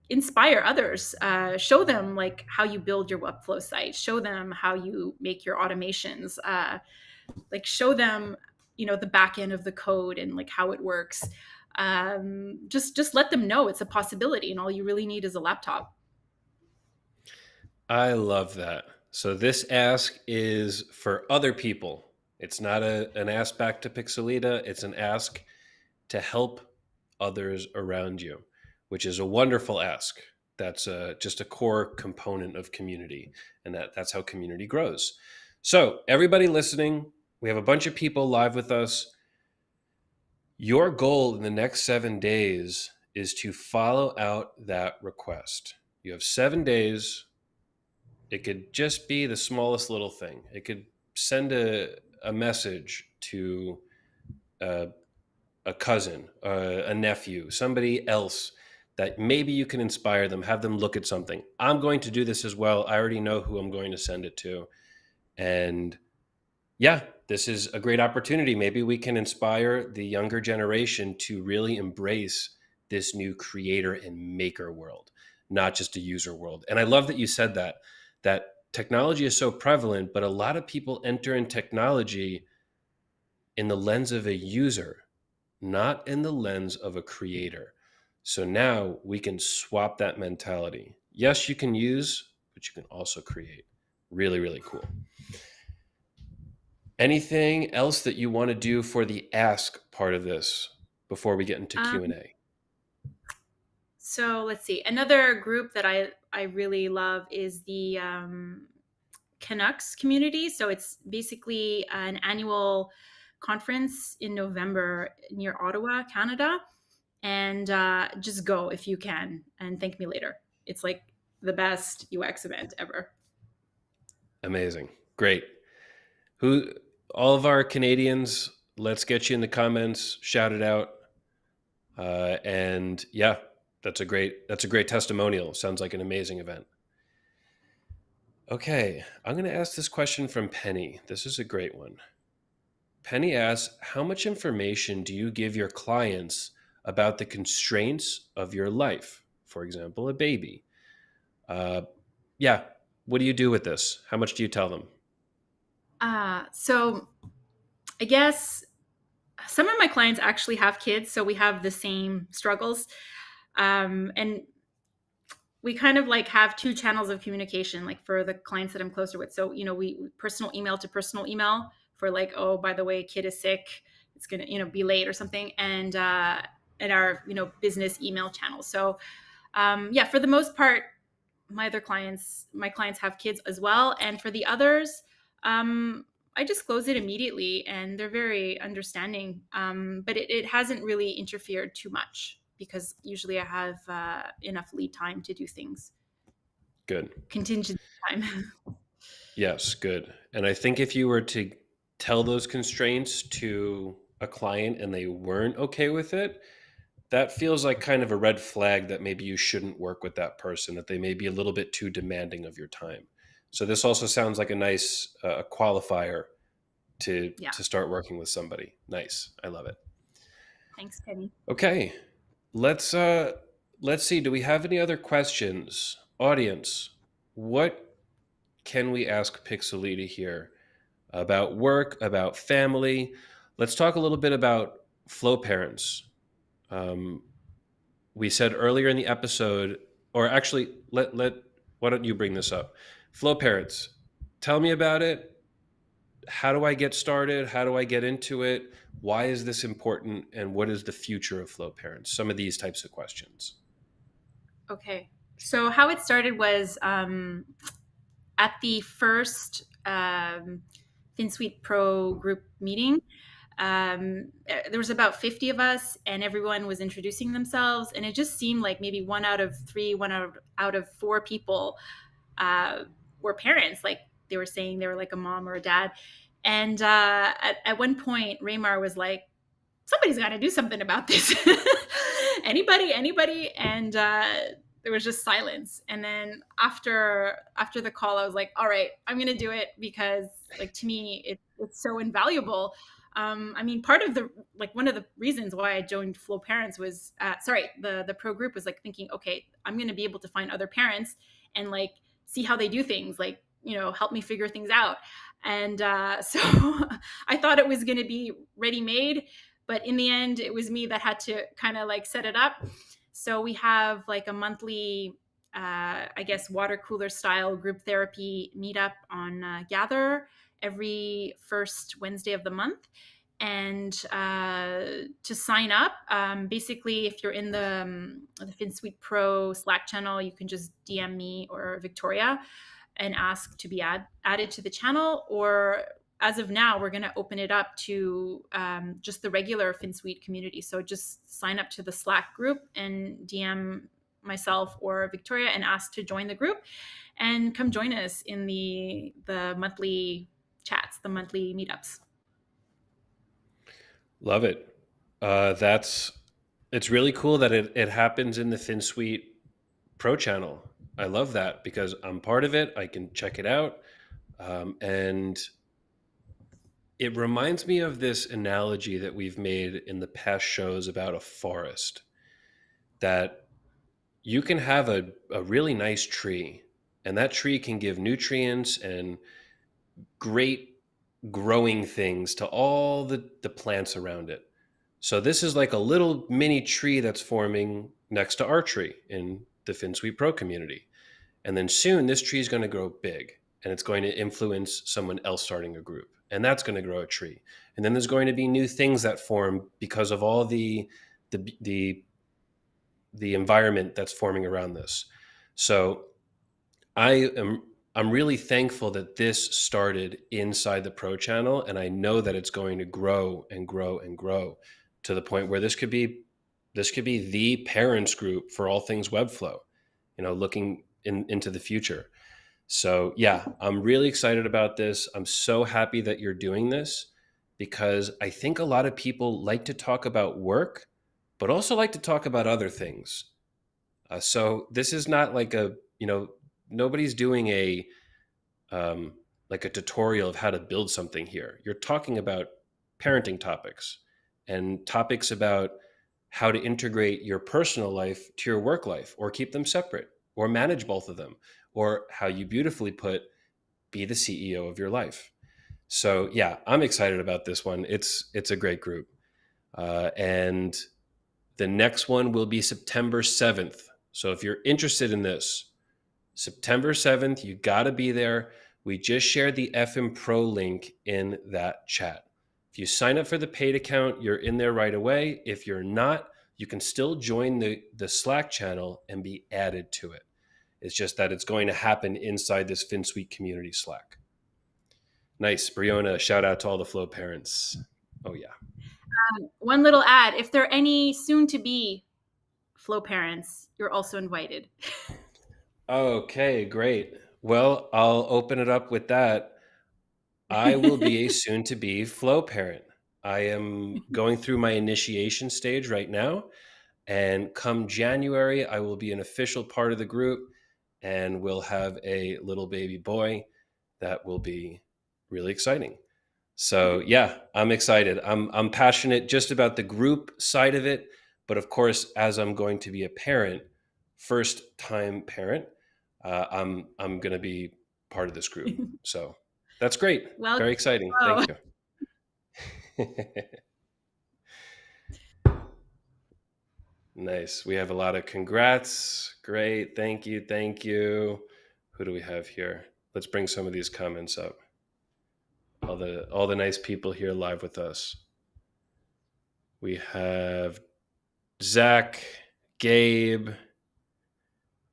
inspire others. Show them like how you build your Webflow site. Show them how you make your automations. Like show them the back end of the code and like how it works. Just let them know it's a possibility, and all you really need is a laptop. I love that. So this ask is for other people. It's not an ask back to Pixelita. It's an ask to help others around you, which is a wonderful ask. That's just a core component of community, and that's how community grows. So everybody listening, we have a bunch of people live with us. Your goal in the next 7 days is to follow out that request. You have 7 days. It could just be the smallest little thing. It could send a message to a, a cousin, a nephew, somebody else that maybe you can inspire them, have them look at something. I'm going to do this as well. I already know who I'm going to send it to. And yeah, this is a great opportunity. Maybe we can inspire the younger generation to really embrace this new creator and maker world, not just a user world. And I love that you said that technology is so prevalent, but a lot of people enter in technology in the lens of a user, not in the lens of a creator. So now we can swap that mentality. Yes, you can use, but you can also create. Really, really cool. Anything else that you want to do for the ask part of this before we get into Um, Q&A? so let's see. Another group that I really love is the Canucks community. So it's basically an annual conference in November near Ottawa, Canada. And just go if you can and thank me later. It's like the best UX event ever. Amazing. Great. Who all of our Canadians, let's get you in the comments, shout it out. And yeah, that's a great testimonial. Sounds like an amazing event. Okay, I'm going to ask this question from Penny. This is a great one. Penny asks, how much information do you give your clients about the constraints of your life? For example, a baby. Yeah, what do you do with this? How much do you tell them? So I guess some of my clients actually have kids, so we have the same struggles. And we kind of like have two channels of communication, like for the clients that I'm closer with. So, we personal email to personal email for like, oh, by the way, kid is sick, it's gonna, be late or something. And our, business email channel. So yeah, for the most part, my clients have kids as well. And for the others, I just close it immediately and they're very understanding. But it hasn't really interfered too much because usually I have enough lead time to do things. Good. Contingent time. Yes, good. And I think if you were to tell those constraints to a client and they weren't okay with it, that feels like kind of a red flag that maybe you shouldn't work with that person, that they may be a little bit too demanding of your time. So this also sounds like a nice qualifier to Yeah. start working with somebody. Nice. I love it. Thanks, Penny. Okay. Let's see, do we have any other questions? Audience, what can we ask Pixelita here about work, about family? Let's talk a little bit about flow parents. We said earlier in the episode, or actually, why don't you bring this up? Flow parents, tell me about it. How do I get started? How do I get into it? Why is this important? And what is the future of flow parents? Some of these types of questions. Okay. So how it started was at the first Finsweet Pro group meeting. There was about 50 of us and everyone was introducing themselves, and it just seemed like maybe one out of three, out of four people were parents. Like they were saying they were like a mom or a dad. And at one point Raymar was like, somebody's got to do something about this. Anybody. And there was just silence. And then after the call, I was like, all right, I'm gonna do it, because like to me it's so invaluable. I mean, part of the, like, one of the reasons why I joined Flow Parents was the pro group was like thinking, okay, I'm gonna be able to find other parents and like see how they do things, like, help me figure things out. And so I thought it was going to be ready made, but in the end it was me that had to kind of like set it up. So we have like a monthly I guess water cooler style group therapy meetup on Gather every first Wednesday of the month. And to sign up, basically if you're in the Finsweet Pro Slack channel, you can just DM me or Victoria and ask to be added to the channel. Or as of now, we're going to open it up to just the regular Finsweet community. So just sign up to the Slack group and DM myself or Victoria and ask to join the group and come join us in the monthly chats, the monthly meetups. Love it. It's really cool that it happens in the Finsweet Pro channel. I love that because I'm part of it. I can check it out. And it reminds me of this analogy that we've made in the past shows about a forest, that you can have a really nice tree, and that tree can give nutrients and great growing things to all the plants around it. So this is like a little mini tree that's forming next to our tree in the Finsweet Pro community. And then soon this tree is going to grow big and it's going to influence someone else starting a group, and that's going to grow a tree. And then there's going to be new things that form because of all the the environment that's forming around this. So I am I'm really thankful that this started inside the Pro channel, and I know that it's going to grow and grow and grow to the point where this could be the parents group for all things Webflow, looking into the future. So yeah, I'm really excited about this. I'm so happy that you're doing this because I think a lot of people like to talk about work, but also like to talk about other things. So this is not like nobody's doing um, like a tutorial of how to build something here. You're talking about parenting topics and topics about how to integrate your personal life to your work life or keep them separate or manage both of them, or how you beautifully put, be the CEO of your life. So yeah, I'm excited about this one. It's a great group. And the next one will be September 7th. So if you're interested in this, September 7th, you got to be there. We just shared the FM Pro link in that chat. If you sign up for the paid account, you're in there right away. If you're not, you can still join the Slack channel and be added to it. It's just that it's going to happen inside this Finsweet community Slack. Nice. Briona, shout out to all the Flow parents. Oh, yeah. One little ad. If there are any soon-to-be Flow parents, you're also invited. Okay, great. Well, I'll open it up with that. I will be a soon-to-be Flow parent. I am going through my initiation stage right now, and come January, I will be an official part of the group, and we'll have a little baby boy that will be really exciting. So yeah, I'm excited. I'm passionate just about the group side of it, but of course, as I'm going to be a parent, first time parent, I'm going to be part of this group. So that's great. Well, Very exciting. Thank you. Nice. We have a lot of congrats. Great. Thank you. Thank you. Who do we have here? Let's bring some of these comments up. All the nice people here live with us. We have Zach, Gabe.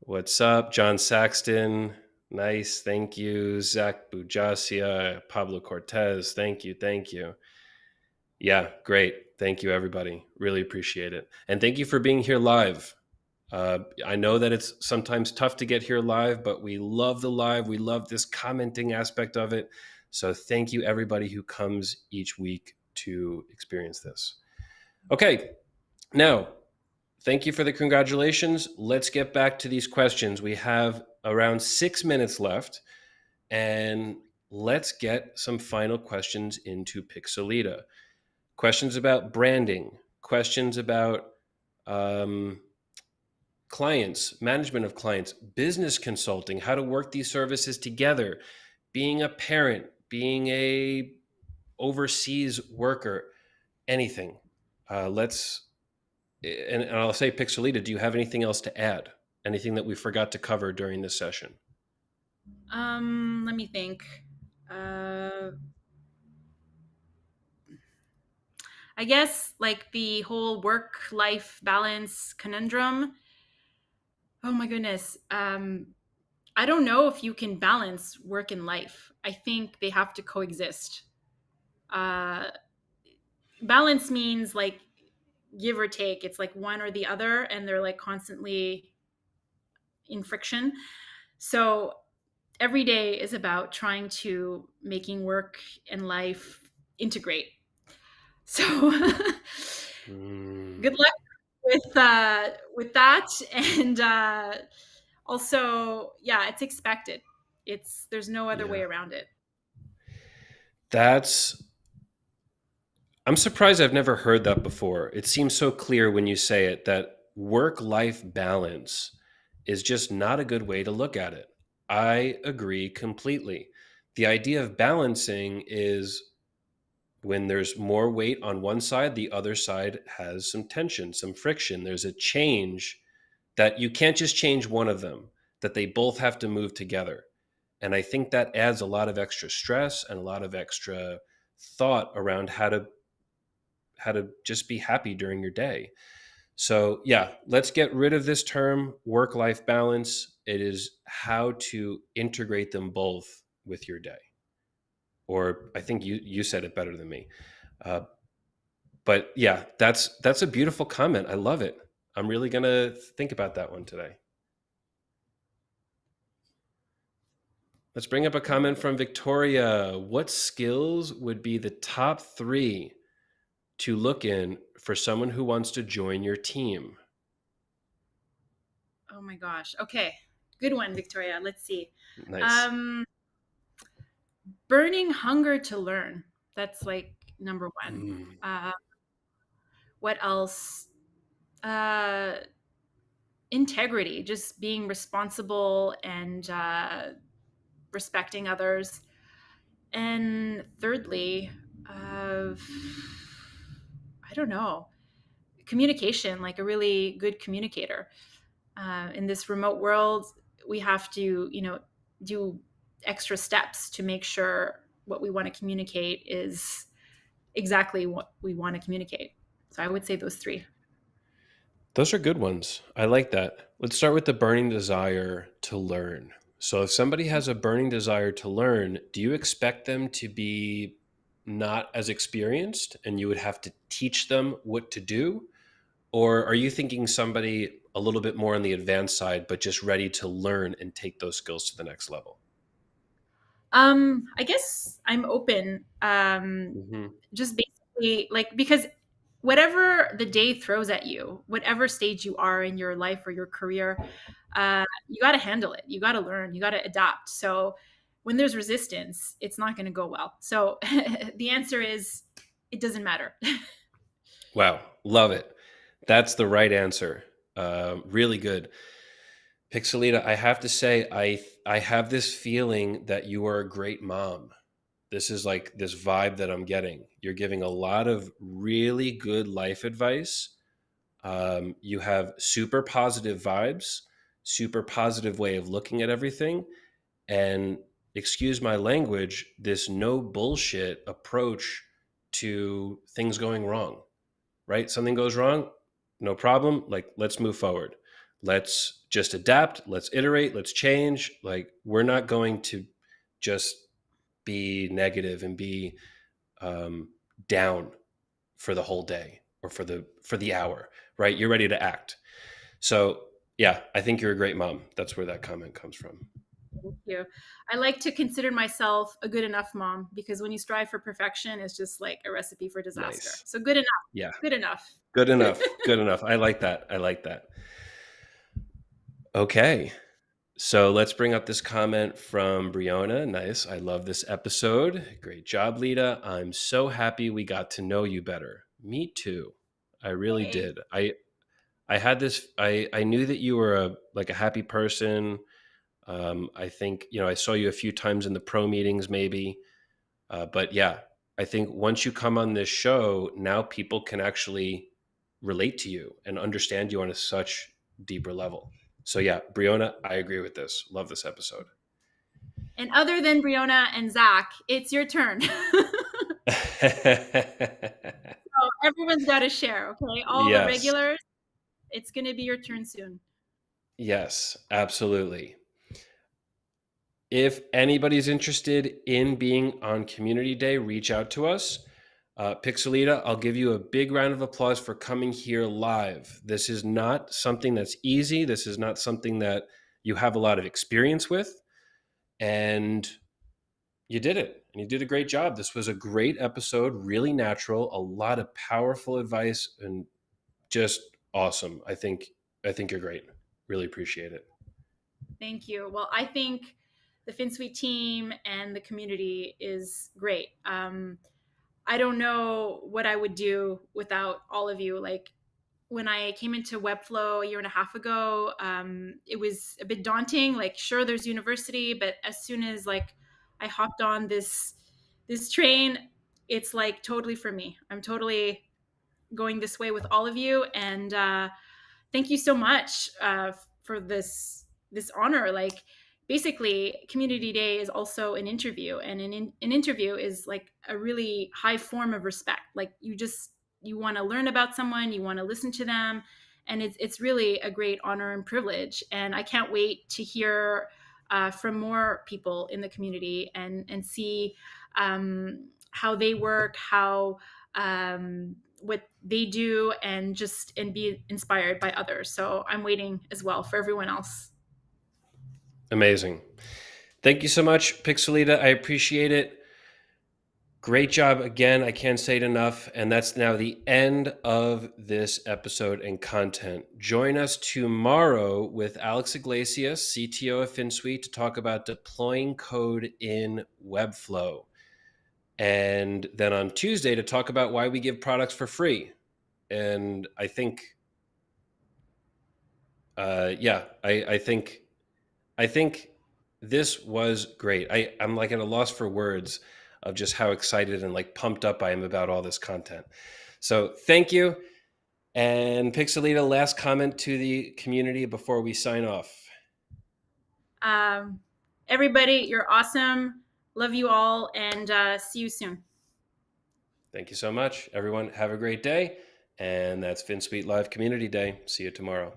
What's up? John Saxton. Nice. Thank you. Zach Bujasia, Pablo Cortez. Thank you. Thank you. Yeah, great. Thank you, everybody. Really appreciate it. And thank you for being here live. I know that it's sometimes tough to get here live, but we love the live. We love this commenting aspect of it. So thank you, everybody who comes each week to experience this. Okay, now, thank you for the congratulations. Let's get back to these questions. We have around 6 minutes left, and let's get some final questions into Pixelita. Questions about branding, questions about clients, management of clients, business consulting, how to work these services together, being a parent, being a overseas worker, anything. And I'll say, Pixelita, do you have anything else to add? Anything that we forgot to cover during this session? Let me think. I guess like the whole work-life balance conundrum. Oh my goodness. I don't know if you can balance work and life. I think they have to coexist. Uh, Balance means like give or take. It's like one or the other, and they're like constantly in friction. So every day is about trying to making work and life integrate. So good luck with that, and also, yeah, it's expected. There's no other way around it. I'm surprised I've never heard that before. It seems so clear when you say it that work-life balance is just not a good way to look at it. I agree completely. The idea of balancing is when there's more weight on one side, the other side has some tension, some friction. There's a change that you can't just change one of them, that they both have to move together. And I think that adds a lot of extra stress and a lot of extra thought around how to just be happy during your day. So, yeah, let's get rid of this term work life balance. It is how to integrate them both with your day. Or I think you said it better than me. Uh, but yeah, that's a beautiful comment. I love it. I'm really going to think about that one today. Let's bring up a comment from Victoria. What skills would be the top 3 to look in for someone who wants to join your team? Oh my gosh. Okay. Good one, Victoria. Let's see. Nice. Um, Burning hunger to learn. That's like number one. Mm. What else? Uh, Integrity, just being responsible and respecting others. And thirdly, I don't know, communication, like a really good communicator. In this remote world, we have to, do extra steps to make sure what we want to communicate is exactly what we want to communicate. So I would say those three. Those are good ones. I like that. Let's start with the burning desire to learn. So, if somebody has a burning desire to learn, do you expect them to be not as experienced and you would have to teach them what to do? Or are you thinking somebody a little bit more on the advanced side, but just ready to learn and take those skills to the next level? I guess I'm open. Hmm. Just basically like, because whatever the day throws at you, whatever stage you are in your life or your career, you got to handle it. You got to learn. You got to adapt. So when there's resistance, it's not going to go well. So the answer is it doesn't matter. Wow. Love it. That's the right answer. Really good. Pixelita, I have to say, I have this feeling that you are a great mom. This is like this vibe that I'm getting. You're giving a lot of really good life advice. You have super positive vibes, super positive way of looking at everything, and excuse my language, this no bullshit approach to things going wrong, right? Something goes wrong, no problem. Like, let's move forward. Let's just adapt. Let's iterate. Let's change. Like, we're not going to just be negative and be um, down for the whole day or for the hour, right? You're ready to act. So, yeah, I think you're a great mom. That's where that comment comes from. Thank you. I like to consider myself a good enough mom, because when you strive for perfection, it's just like a recipe for disaster. Nice. So good enough. Yeah. Good enough. Good enough. Good enough. I like that. I like that. Okay. So let's bring up this comment from Brianna. Nice. I love this episode. Great job, Lita. I'm so happy we got to know you better. Me too. I really Hey. did. I had this I knew that you were a happy person. I think, I saw you a few times in the pro meetings maybe. But yeah, I think once you come on this show, now people can actually relate to you and understand you on a such deeper level. So yeah, Briona, I agree with this. Love this episode. And other than Brianna and Zach, it's your turn. So everyone's got to share, okay? All the Yes. regulars, it's going to be your turn soon. Yes, absolutely. If anybody's interested in being on Community Day, reach out to us. Pixelita, I'll give you a big round of applause for coming here live. This is not something that's easy. This is not something that you have a lot of experience with. And you did it. And you did a great job. This was a great episode, really natural, a lot of powerful advice, and just awesome. I think you're great. Really appreciate it. Thank you. Well, I think the Finsweet team and the community is great. I don't know what I would do without all of you. Like, when I came into Webflow a year and a half ago, it was a bit daunting. Like, sure, there's university, but as soon as like I hopped on this train, it's like totally for me. I'm totally going this way with all of you, and thank you so much for this honor. Like, basically community day is also an interview, and an interview is like a really high form of respect. Like you want to learn about someone, you want to listen to them, and it's really a great honor and privilege. And I can't wait to hear from more people in the community and see how they work, how what they do, and be inspired by others. So I'm waiting as well for everyone else. Amazing. Thank you so much, Pixelita. I appreciate it. Great job again. I can't say it enough. And that's now the end of this episode and content. Join us tomorrow with Alex Iglesias, CTO of Finsweet, to talk about deploying code in Webflow. And then on Tuesday to talk about why we give products for free. And I think, I think this was great. I'm like at a loss for words of just how excited and like pumped up I am about all this content. So thank you. And Pixelita, last comment to the community before we sign off. Um, Everybody, you're awesome. Love you all, and see you soon. Thank you so much. Everyone, have a great day. And that's Finsweet Live Community Day. See you tomorrow.